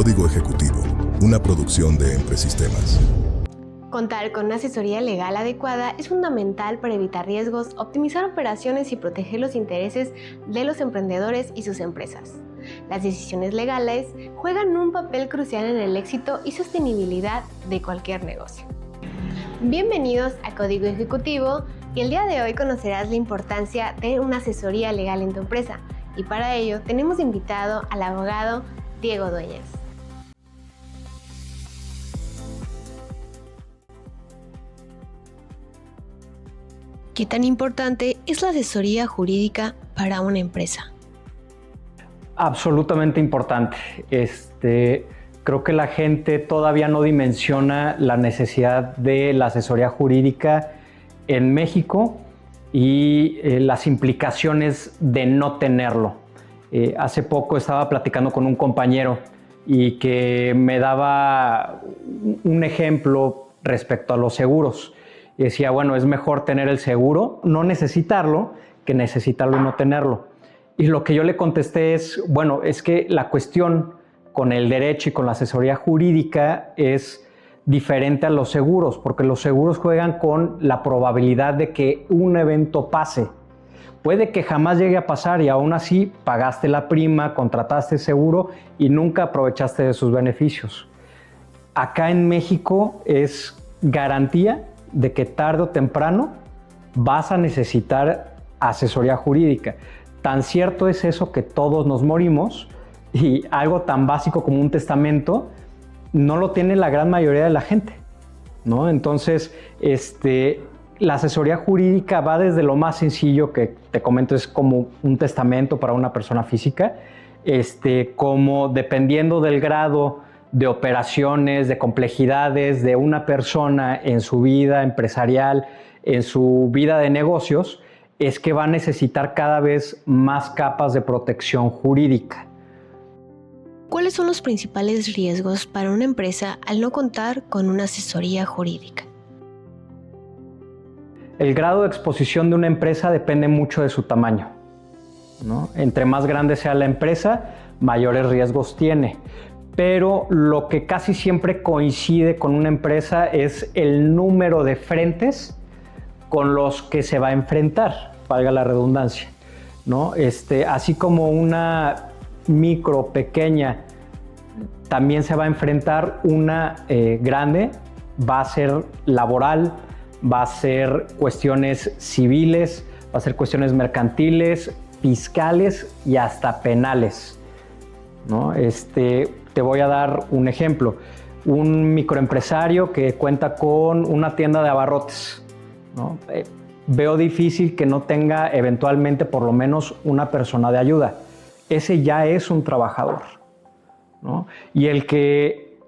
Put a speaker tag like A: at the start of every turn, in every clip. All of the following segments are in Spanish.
A: Código Ejecutivo, una producción de Empresistemas.
B: Contar con una asesoría legal adecuada es fundamental para evitar riesgos, optimizar operaciones y proteger los intereses de los emprendedores y sus empresas. Las decisiones legales juegan un papel crucial en el éxito y sostenibilidad de cualquier negocio. Bienvenidos a Código Ejecutivo y el día de hoy conocerás la importancia de una asesoría legal en tu empresa y para ello tenemos invitado al abogado Diego Dueñas. ¿Qué tan importante es la asesoría jurídica para una empresa?
C: Absolutamente importante. Creo que la gente todavía no dimensiona la necesidad de la asesoría jurídica en México y las implicaciones de no tenerlo. Hace poco estaba platicando con un compañero y que me daba un ejemplo respecto a los seguros. Y decía, bueno, es mejor tener el seguro, no necesitarlo, que necesitarlo y no tenerlo. Y lo que yo le contesté es, bueno, es que la cuestión con el derecho y con la asesoría jurídica es diferente a los seguros, porque los seguros juegan con la probabilidad de que un evento pase. Puede que jamás llegue a pasar y aún así pagaste la prima, contrataste seguro y nunca aprovechaste de sus beneficios. Acá en México es garantía de que tarde o temprano vas a necesitar asesoría jurídica. Tan cierto es eso que todos nos morimos y algo tan básico como un testamento no lo tiene la gran mayoría de la gente, ¿no? Entonces, la asesoría jurídica va desde lo más sencillo que te comento, es como un testamento para una persona física, como dependiendo del grado de operaciones, de complejidades de una persona en su vida empresarial, en su vida de negocios, es que va a necesitar cada vez más capas de protección jurídica.
B: ¿Cuáles son los principales riesgos para una empresa al no contar con una asesoría jurídica?
C: El grado de exposición de una empresa depende mucho de su tamaño, ¿no? Entre más grande sea la empresa, mayores riesgos tiene. Pero lo que casi siempre coincide con una empresa es el número de frentes con los que se va a enfrentar, valga la redundancia, ¿no? Así como una micro, pequeña, también se va a enfrentar una grande, va a ser laboral, va a ser cuestiones civiles, va a ser cuestiones mercantiles, fiscales y hasta penales, ¿no? Te voy a dar un ejemplo. Un microempresario que cuenta con una tienda de abarrotes, ¿no? Veo difícil que no tenga eventualmente por lo menos una persona de ayuda. Ese ya es un trabajador, ¿no? Y el que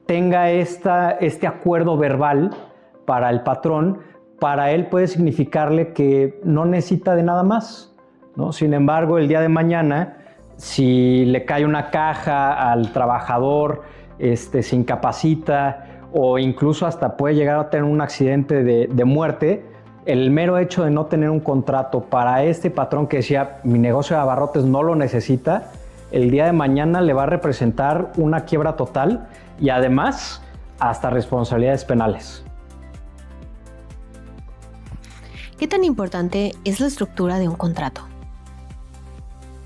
C: tenga este acuerdo verbal para el patrón, para él puede significarle que no necesita de nada más, ¿no? Sin embargo, el día de mañana, si le cae una caja al trabajador, se incapacita o incluso hasta puede llegar a tener un accidente de muerte, el mero hecho de no tener un contrato para este patrón que decía mi negocio de abarrotes no lo necesita, el día de mañana le va a representar una quiebra total y además hasta responsabilidades penales.
B: ¿Qué tan importante es la estructura de un contrato?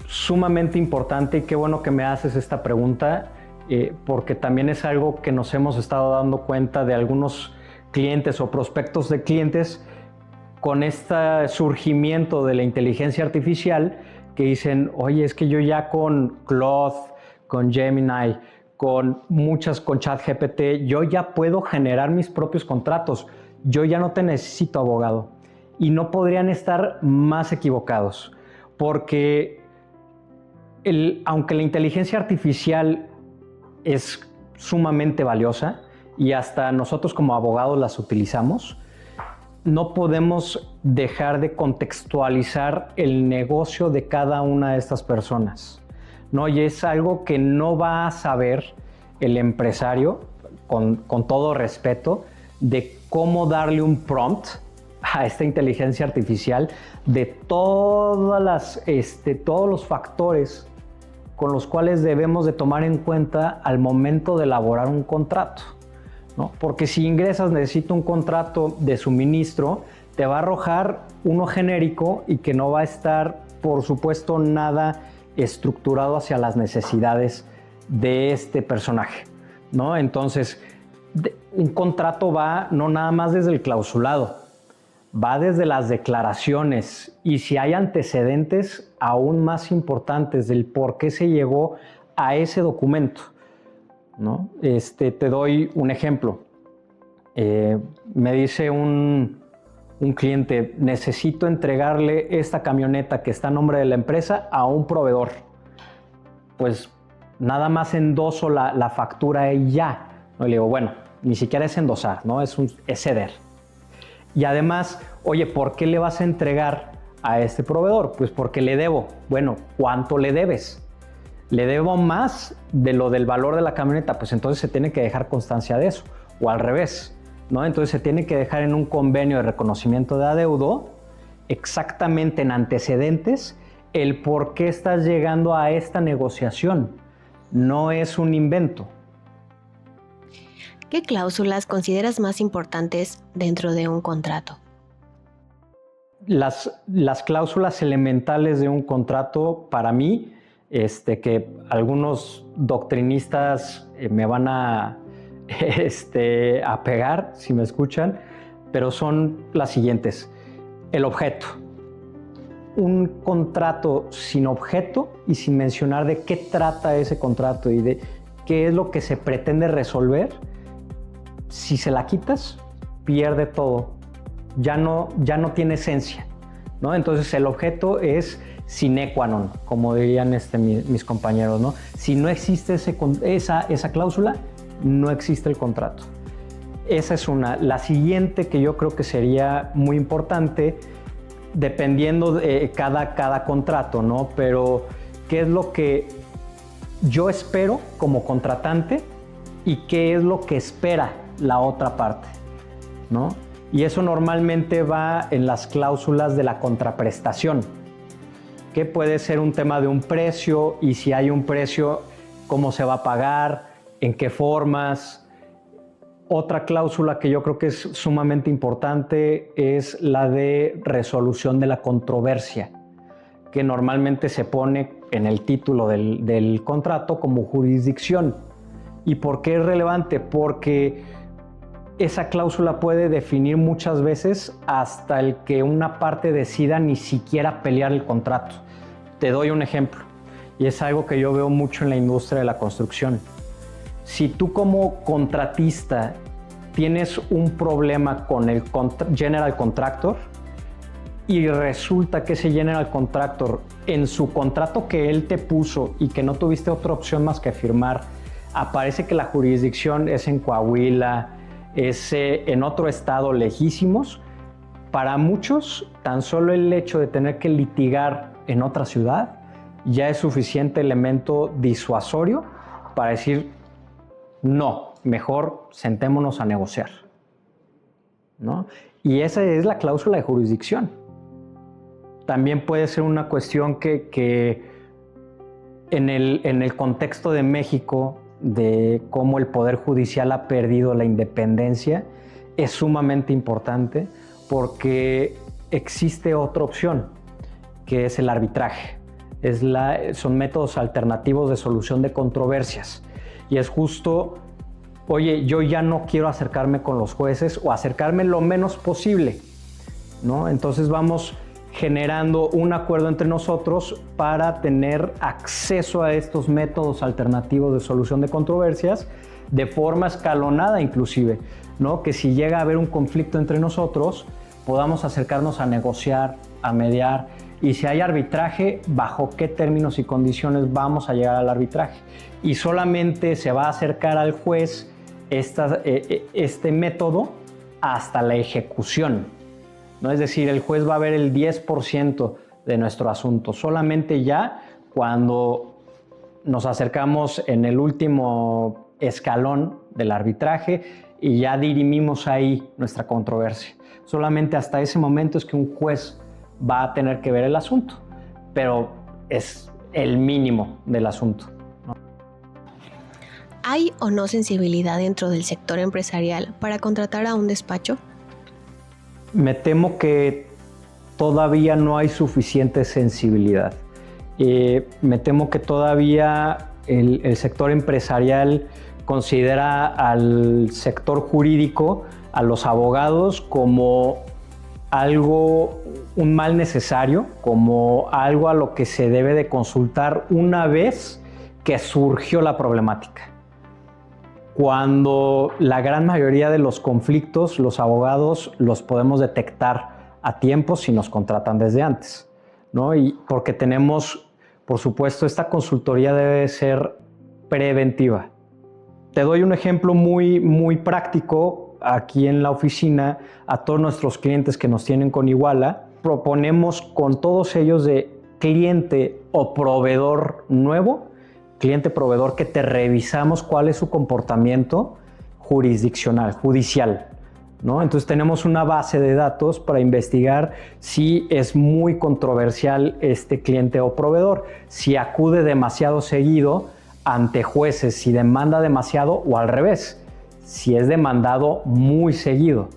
C: Sumamente importante y qué bueno que me haces esta pregunta, porque también es algo que nos hemos estado dando cuenta de algunos clientes o prospectos de clientes con este surgimiento de la inteligencia artificial que dicen, oye, es que yo ya con Claude, con Gemini, con ChatGPT, yo ya puedo generar mis propios contratos, yo ya no te necesito abogado. Y no podrían estar más equivocados, porque aunque la inteligencia artificial es sumamente valiosa y hasta nosotros como abogados las utilizamos, no podemos dejar de contextualizar el negocio de cada una de estas personas, ¿no? Y es algo que no va a saber el empresario, con todo respeto, de cómo darle un prompt a esta inteligencia artificial de todos los factores con los cuales debemos de tomar en cuenta al momento de elaborar un contrato, ¿no? Porque si ingresas, necesito un contrato de suministro, te va a arrojar uno genérico y que no va a estar, por supuesto, nada estructurado hacia las necesidades de este personaje, ¿no? Entonces, un contrato va no nada más desde el clausulado, va desde las declaraciones y si hay antecedentes aún más importantes del por qué se llegó a ese documento, ¿no? Te doy un ejemplo. Me dice un cliente, necesito entregarle esta camioneta que está a nombre de la empresa a un proveedor. Pues nada más endoso la factura y ya, ¿no? Le digo, bueno, ni siquiera es endosar, ¿no? Es ceder. Y además, oye, ¿por qué le vas a entregar a este proveedor? Pues porque le debo. Bueno, ¿cuánto le debes? ¿Le debo más de lo del valor de la camioneta? Pues entonces se tiene que dejar constancia de eso. O al revés, ¿no? Entonces se tiene que dejar en un convenio de reconocimiento de adeudo, exactamente en antecedentes, el por qué estás llegando a esta negociación. No es un invento.
B: ¿Qué cláusulas consideras más importantes dentro de un contrato?
C: Las cláusulas elementales de un contrato, para mí, que algunos doctrinistas me van a pegar si me escuchan, pero son las siguientes. El objeto. Un contrato sin objeto y sin mencionar de qué trata ese contrato y de qué es lo que se pretende resolver, si se la quitas, pierde todo. Ya no tiene esencia, ¿no? Entonces el objeto es sine qua non, como dirían mis compañeros, ¿no? Si no existe esa cláusula, no existe el contrato. Esa es una. La siguiente, que yo creo que sería muy importante, dependiendo de cada contrato, ¿no? Pero ¿qué es lo que yo espero como contratante y qué es lo que espera la otra parte, ¿no? Y eso normalmente va en las cláusulas de la contraprestación, que puede ser un tema de un precio y si hay un precio, cómo se va a pagar, en qué formas. Otra cláusula que yo creo que es sumamente importante es la de resolución de la controversia, que normalmente se pone en el título del contrato como jurisdicción. ¿Y por qué es relevante? Porque esa cláusula puede definir muchas veces hasta el que una parte decida ni siquiera pelear el contrato. Te doy un ejemplo, y es algo que yo veo mucho en la industria de la construcción. Si tú como contratista tienes un problema con el general contractor y resulta que ese general contractor en su contrato que él te puso y que no tuviste otra opción más que firmar, aparece que la jurisdicción es en Coahuila, es en otro estado lejísimos, para muchos tan solo el hecho de tener que litigar en otra ciudad ya es suficiente elemento disuasorio para decir no, mejor sentémonos a negociar, ¿no? Y esa es la cláusula de jurisdicción. También puede ser una cuestión que en el contexto de México, de cómo el Poder Judicial ha perdido la independencia, es sumamente importante porque existe otra opción, que es el arbitraje. Son métodos alternativos de solución de controversias. Y es justo, oye, yo ya no quiero acercarme con los jueces o acercarme lo menos posible, ¿no? Entonces vamos generando un acuerdo entre nosotros para tener acceso a estos métodos alternativos de solución de controversias de forma escalonada inclusive, ¿no? Que si llega a haber un conflicto entre nosotros, podamos acercarnos a negociar, a mediar, y si hay arbitraje, bajo qué términos y condiciones vamos a llegar al arbitraje. Y solamente se va a acercar al juez este método hasta la ejecución, ¿no? Es decir, el juez va a ver el 10% de nuestro asunto, solamente ya cuando nos acercamos en el último escalón del arbitraje y ya dirimimos ahí nuestra controversia. Solamente hasta ese momento es que un juez va a tener que ver el asunto, pero es el mínimo del asunto.
B: ¿Hay o no sensibilidad dentro del sector empresarial para contratar a un despacho?
C: Me temo que todavía no hay suficiente sensibilidad. Me temo que todavía el sector empresarial considera al sector jurídico, a los abogados, como algo, un mal necesario, como algo a lo que se debe de consultar una vez que surgió la problemática. Cuando la gran mayoría de los conflictos, los abogados los podemos detectar a tiempo si nos contratan desde antes, ¿no? Y porque tenemos, por supuesto, esta consultoría debe ser preventiva. Te doy un ejemplo muy práctico. Aquí en la oficina, a todos nuestros clientes que nos tienen con Iguala, proponemos con todos ellos de cliente o proveedor nuevo, cliente proveedor, que te revisamos cuál es su comportamiento jurisdiccional, judicial, ¿no? Entonces tenemos una base de datos para investigar si es muy controversial este cliente o proveedor, si acude demasiado seguido ante jueces, si demanda demasiado o al revés, si es demandado muy seguido,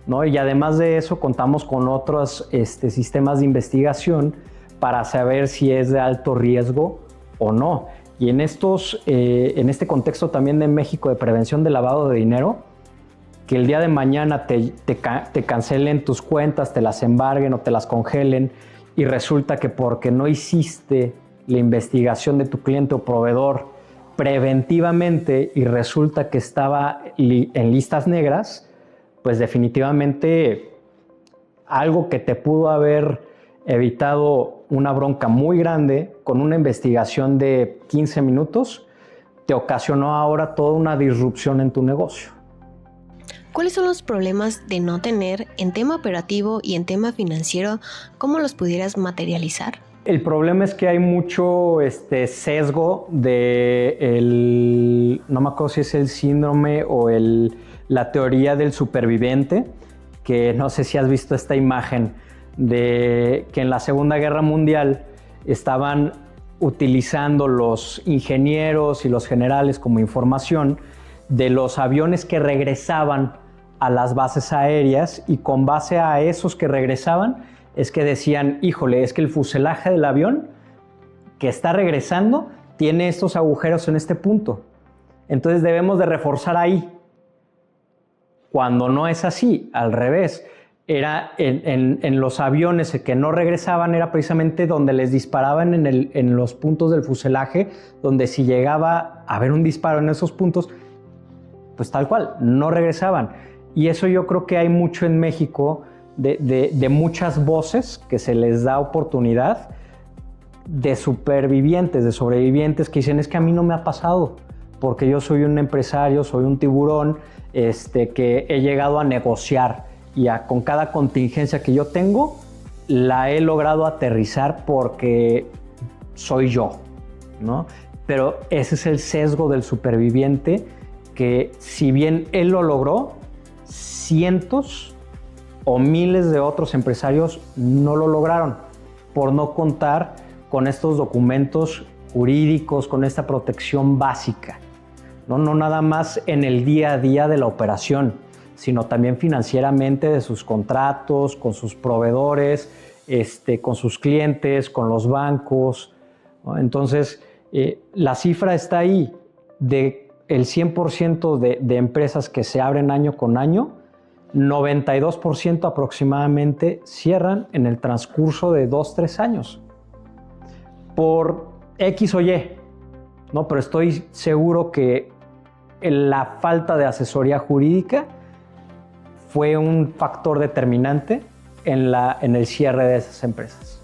C: ¿no? Y además de eso contamos con otros sistemas de investigación para saber si es de alto riesgo o no. Y en este contexto también de México de prevención de lavado de dinero, que el día de mañana te cancelen tus cuentas, te las embarguen o te las congelen, y resulta que porque no hiciste la investigación de tu cliente o proveedor preventivamente y resulta que estaba en listas negras, pues definitivamente algo que te pudo haber evitado una bronca muy grande con una investigación de 15 minutos, te ocasionó ahora toda una disrupción en tu negocio.
B: ¿Cuáles son los problemas de no tener en tema operativo y en tema financiero? ¿Cómo los pudieras materializar?
C: El problema es que hay mucho sesgo de no me acuerdo si es el síndrome o la teoría del superviviente, que no sé si has visto esta imagen de que en la Segunda Guerra Mundial estaban utilizando los ingenieros y los generales como información de los aviones que regresaban a las bases aéreas, y con base a esos que regresaban es que decían, híjole, es que el fuselaje del avión que está regresando tiene estos agujeros en este punto, entonces debemos de reforzar ahí. Cuando no es así, al revés. Era en los aviones que no regresaban, era precisamente donde les disparaban en los puntos del fuselaje, donde si llegaba a haber un disparo en esos puntos, pues tal cual, no regresaban. Y eso yo creo que hay mucho en México de muchas voces que se les da oportunidad, de supervivientes, de sobrevivientes que dicen, es que a mí no me ha pasado, porque yo soy un empresario, soy un tiburón, que he llegado a negociar y con cada contingencia que yo tengo, la he logrado aterrizar porque soy yo, ¿no? Pero ese es el sesgo del superviviente, que si bien él lo logró, cientos o miles de otros empresarios no lo lograron por no contar con estos documentos jurídicos, con esta protección básica, ¿no? No nada más en el día a día de la operación, sino también financieramente de sus contratos, con sus proveedores, con sus clientes, con los bancos, ¿no? Entonces, la cifra está ahí, de el 100% de empresas que se abren año con año, 92% aproximadamente cierran en el transcurso de 2-3 años. Por X o Y, ¿no? Pero estoy seguro que la falta de asesoría jurídica fue un factor determinante en el cierre de esas empresas.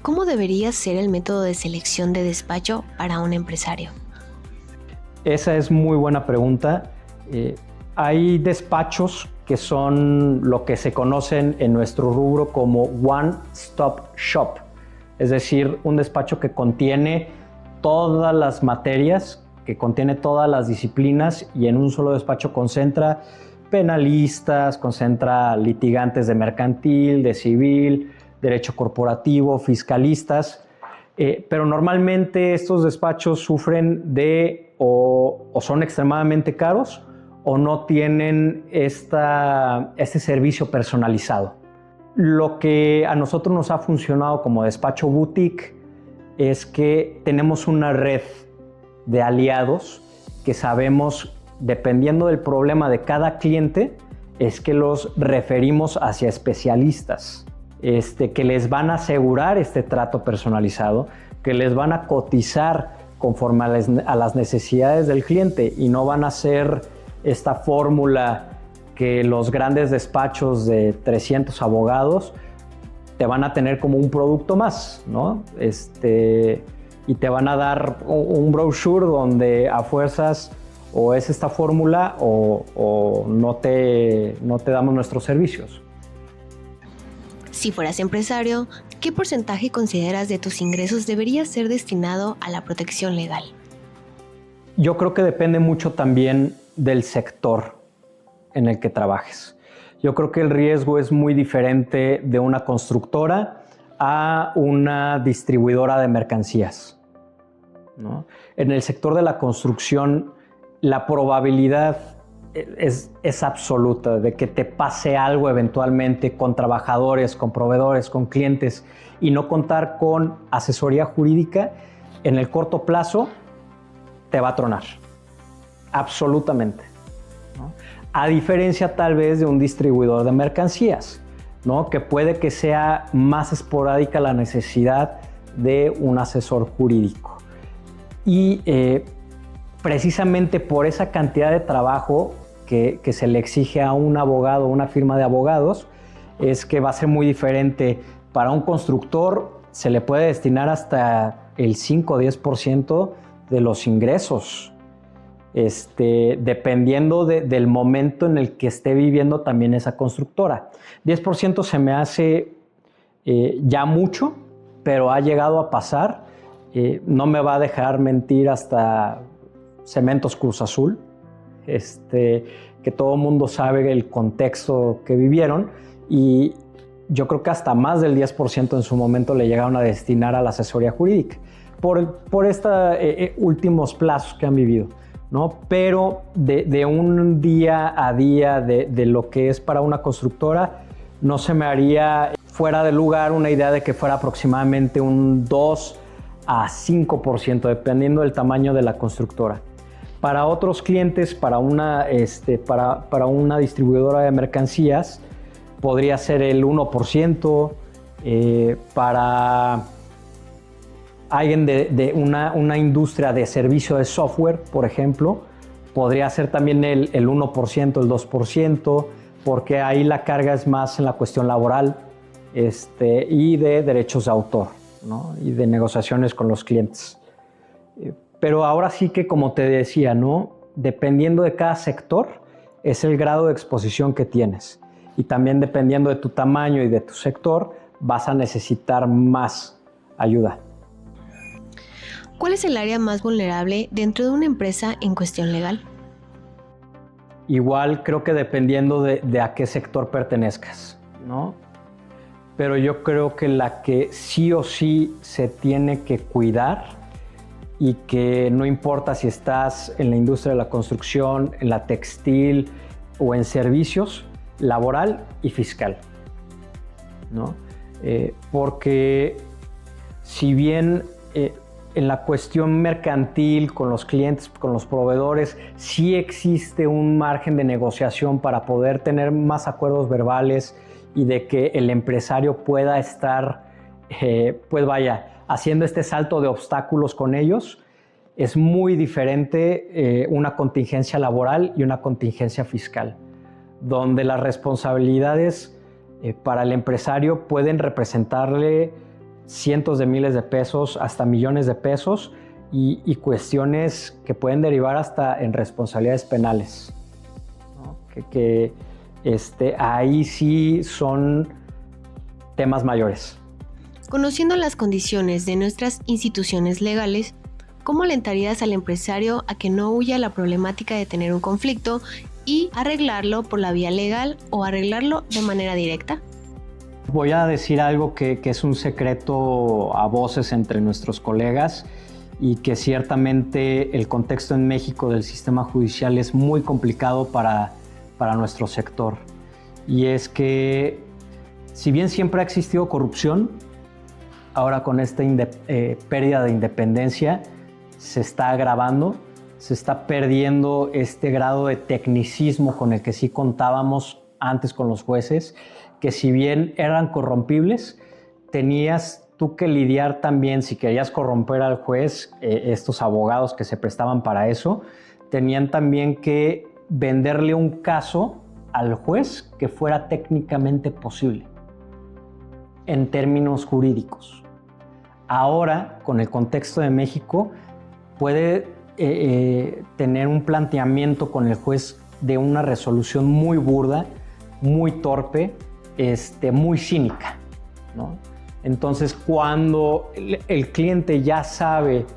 B: ¿Cómo debería ser el método de selección de despacho para un empresario?
C: Esa es muy buena pregunta. Hay despachos que son lo que se conocen en nuestro rubro como One Stop Shop, es decir, un despacho que contiene todas las materias, que contiene todas las disciplinas, y en un solo despacho concentra penalistas, concentra litigantes de mercantil, de civil, derecho corporativo, fiscalistas, Pero normalmente estos despachos sufren de o son extremadamente caros o no tienen este servicio personalizado. Lo que a nosotros nos ha funcionado como despacho boutique es que tenemos una red de aliados que sabemos, dependiendo del problema de cada cliente, es que los referimos hacia especialistas que les van a asegurar este trato personalizado, que les van a cotizar conforme a las necesidades del cliente y no van a hacer esta fórmula que los grandes despachos de 300 abogados te van a tener como un producto más, ¿no? Y te van a dar un brochure donde a fuerzas o es esta fórmula o no te damos nuestros servicios.
B: Si fueras empresario, ¿qué porcentaje consideras de tus ingresos debería ser destinado a la protección legal?
C: Yo creo que depende mucho también del sector en el que trabajes. Yo creo que el riesgo es muy diferente de una constructora a una distribuidora de mercancías, ¿no? En el sector de la construcción, la probabilidad es absoluta de que te pase algo eventualmente con trabajadores, con proveedores, con clientes y no contar con asesoría jurídica. En el corto plazo te va a tronar, absolutamente, ¿no? A diferencia tal vez de un distribuidor de mercancías, ¿no? Que puede que sea más esporádica la necesidad de un asesor jurídico. Y precisamente por esa cantidad de trabajo que se le exige a un abogado o una firma de abogados, es que va a ser muy diferente. Para un constructor se le puede destinar hasta el 5 o 10% de los ingresos, dependiendo del momento en el que esté viviendo también esa constructora. 10% se me hace ya mucho, pero ha llegado a pasar. No me va a dejar mentir hasta Cementos Cruz Azul, que todo el mundo sabe el contexto que vivieron, y yo creo que hasta más del 10% en su momento le llegaron a destinar a la asesoría jurídica por estos últimos plazos que han vivido, ¿no? Pero de un día a día de lo que es para una constructora, no se me haría fuera de lugar una idea de que fuera aproximadamente un 2 a 5%, dependiendo del tamaño de la constructora. Para otros clientes, para una distribuidora de mercancías, podría ser el 1%. Para alguien de una industria de servicio de software, por ejemplo, podría ser también el 1%, el 2%, porque ahí la carga es más en la cuestión laboral y de derechos de autor, ¿no? Y de negociaciones con los clientes. Pero ahora sí que, como te decía, ¿no? Dependiendo de cada sector, es el grado de exposición que tienes. Y también dependiendo de tu tamaño y de tu sector, vas a necesitar más ayuda.
B: ¿Cuál es el área más vulnerable dentro de una empresa en cuestión legal?
C: Igual creo que dependiendo de a qué sector pertenezcas, ¿no? Pero yo creo que la que sí o sí se tiene que cuidar, y que no importa si estás en la industria de la construcción, en la textil o en servicios, laboral y fiscal, ¿no? Porque si bien en la cuestión mercantil, con los clientes, con los proveedores, sí existe un margen de negociación para poder tener más acuerdos verbales y de que el empresario pueda estar, haciendo este salto de obstáculos con ellos, es muy diferente una contingencia laboral y una contingencia fiscal, donde las responsabilidades para el empresario pueden representarle cientos de miles de pesos hasta millones de pesos y cuestiones que pueden derivar hasta en responsabilidades penales, ¿no? Ahí sí son temas mayores.
B: Conociendo las condiciones de nuestras instituciones legales, ¿cómo alentarías al empresario a que no huya la problemática de tener un conflicto y arreglarlo por la vía legal o arreglarlo de manera directa?
C: Voy a decir algo que es un secreto a voces entre nuestros colegas y que ciertamente el contexto en México del sistema judicial es muy complicado para nuestro sector. Y es que, si bien siempre ha existido corrupción, ahora con esta pérdida de independencia se está agravando, se está perdiendo este grado de tecnicismo con el que sí contábamos antes con los jueces, que si bien eran corrompibles, tenías tú que lidiar también, si querías corromper al juez, estos abogados que se prestaban para eso, tenían también que venderle un caso al juez que fuera técnicamente posible, en términos jurídicos. Ahora, con el contexto de México, puede tener un planteamiento con el juez de una resolución muy burda, muy torpe, muy cínica, ¿no? Entonces, cuando el cliente ya sabe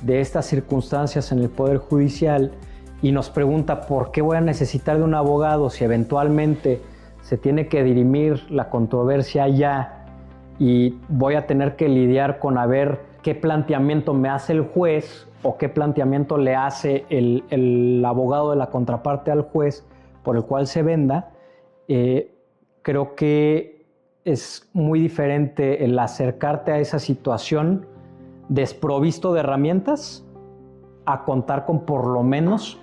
C: de estas circunstancias en el Poder Judicial y nos pregunta por qué voy a necesitar de un abogado si eventualmente se tiene que dirimir la controversia allá y voy a tener que lidiar con a ver qué planteamiento me hace el juez o qué planteamiento le hace el abogado de la contraparte al juez por el cual se venda, creo que es muy diferente el acercarte a esa situación desprovisto de herramientas a contar con por lo menos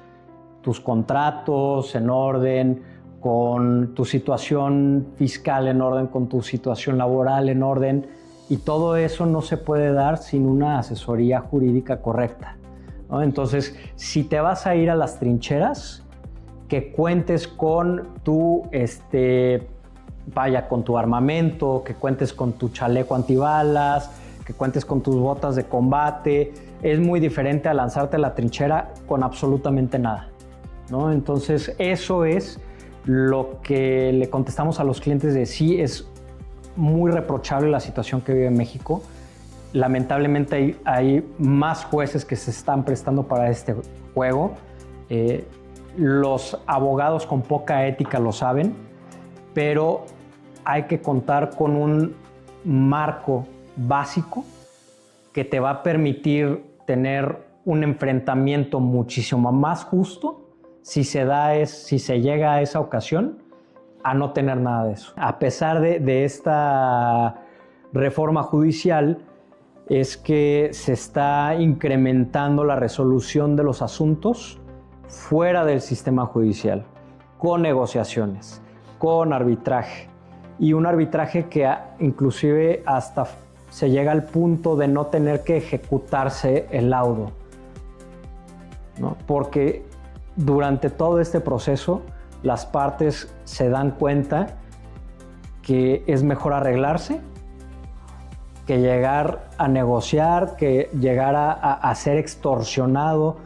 C: tus contratos en orden, con tu situación fiscal en orden, con tu situación laboral en orden, y todo eso no se puede dar sin una asesoría jurídica correcta, ¿no? Entonces, si te vas a ir a las trincheras, que cuentes con tu con tu armamento, que cuentes con tu chaleco antibalas, que cuentes con tus botas de combate. Es muy diferente a lanzarte a la trinchera con absolutamente nada, ¿no? Entonces, eso es lo que le contestamos a los clientes de sí, es muy reprochable la situación que vive México. Lamentablemente hay más jueces que se están prestando para este juego. Los abogados con poca ética lo saben, pero hay que contar con un marco básico que te va a permitir tener un enfrentamiento muchísimo más justo si se llega a esa ocasión a no tener nada de eso. A pesar de esta reforma judicial, es que se está incrementando la resolución de los asuntos fuera del sistema judicial, con negociaciones, con arbitraje, y un arbitraje que inclusive hasta se llega al punto de no tener que ejecutarse el laudo, ¿no? Porque durante todo este proceso las partes se dan cuenta que es mejor arreglarse que llegar a negociar, que llegar a ser extorsionado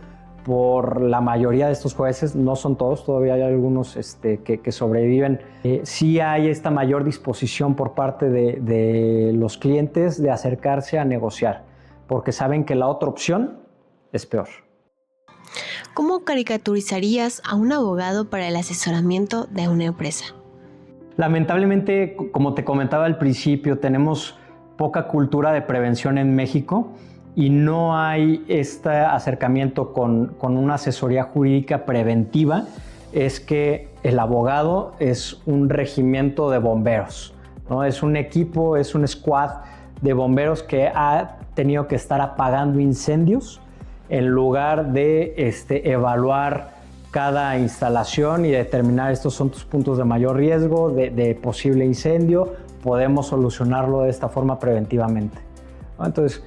C: por la mayoría de estos jueces. No son todos, todavía hay algunos que sobreviven. Sí hay esta mayor disposición por parte de los clientes de acercarse a negociar, porque saben que la otra opción es peor.
B: ¿Cómo caricaturizarías a un abogado para el asesoramiento de una empresa?
C: Lamentablemente, como te comentaba al principio, tenemos poca cultura de prevención en México y no hay este acercamiento con una asesoría jurídica preventiva. Es que el abogado es un regimiento de bomberos, ¿no? Es un equipo, es un squad de bomberos que ha tenido que estar apagando incendios en lugar de evaluar cada instalación y determinar estos son tus puntos de mayor riesgo de posible incendio, podemos solucionarlo de esta forma preventivamente, ¿no? Entonces,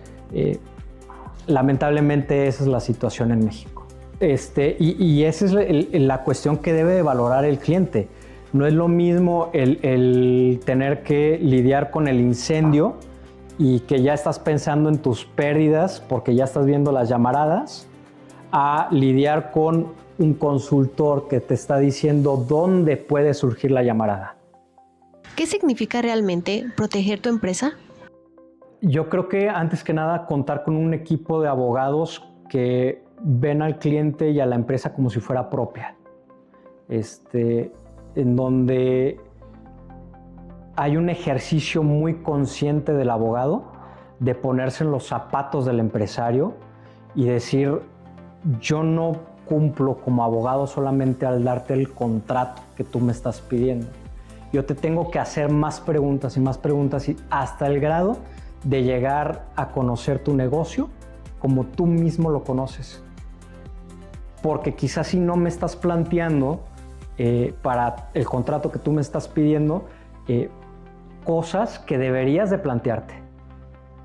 C: lamentablemente esa es la situación en México. Y esa es la cuestión que debe de valorar el cliente. No es lo mismo el tener que lidiar con el incendio y que ya estás pensando en tus pérdidas porque ya estás viendo las llamaradas, a lidiar con un consultor que te está diciendo dónde puede surgir la llamarada.
B: ¿Qué significa realmente proteger tu empresa?
C: Yo creo que antes que nada contar con un equipo de abogados que ven al cliente y a la empresa como si fuera propia, en donde hay un ejercicio muy consciente del abogado de ponerse en los zapatos del empresario y decir, yo no cumplo como abogado solamente al darte el contrato que tú me estás pidiendo. Yo te tengo que hacer más preguntas y hasta el grado de llegar a conocer tu negocio como tú mismo lo conoces. Porque quizás si no me estás planteando para el contrato que tú me estás pidiendo cosas que deberías de plantearte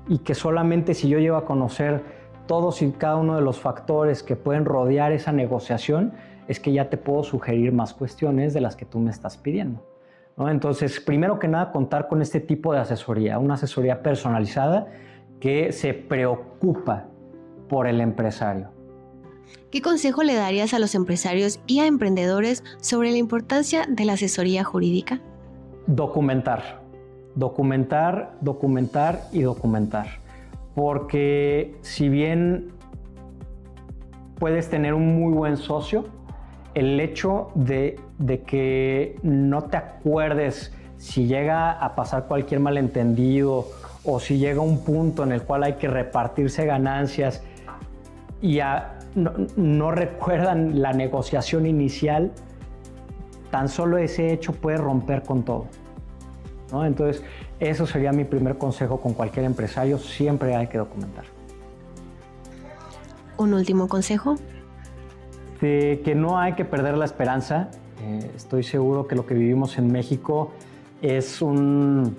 C: y que solamente si yo llego a conocer todos y cada uno de los factores que pueden rodear esa negociación es que ya te puedo sugerir más cuestiones de las que tú me estás pidiendo, ¿no? Entonces, primero que nada, contar con este tipo de asesoría, una asesoría personalizada que se preocupa por el empresario.
B: ¿Qué consejo le darías a los empresarios y a emprendedores sobre la importancia de la asesoría jurídica?
C: Documentar. Porque si bien puedes tener un muy buen socio, el hecho de que no te acuerdes si llega a pasar cualquier malentendido o si llega un punto en el cual hay que repartirse ganancias y no recuerdan la negociación inicial, tan solo ese hecho puede romper con todo, ¿no? Entonces, eso sería mi primer consejo con cualquier empresario, siempre hay que documentar.
B: ¿Un último consejo?
C: De que no hay que perder la esperanza. Estoy seguro que lo que vivimos en México es un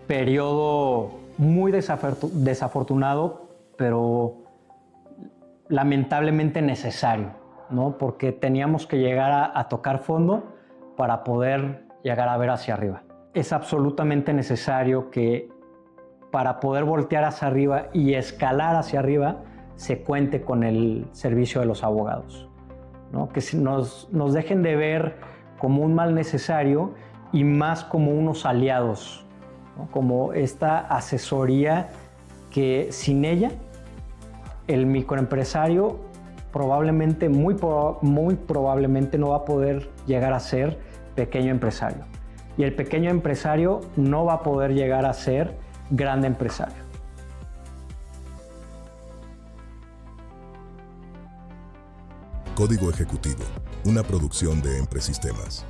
C: periodo muy desafortunado, pero lamentablemente necesario, ¿no? Porque teníamos que llegar a tocar fondo para poder llegar a ver hacia arriba. Es absolutamente necesario que para poder voltear hacia arriba y escalar hacia arriba se cuente con el servicio de los abogados, ¿no? Que nos dejen de ver como un mal necesario y más como unos aliados, ¿no? Como esta asesoría que sin ella el microempresario probablemente, muy probablemente no va a poder llegar a ser pequeño empresario. Y el pequeño empresario no va a poder llegar a ser grande empresario.
A: Código Ejecutivo, una producción de Empresistemas.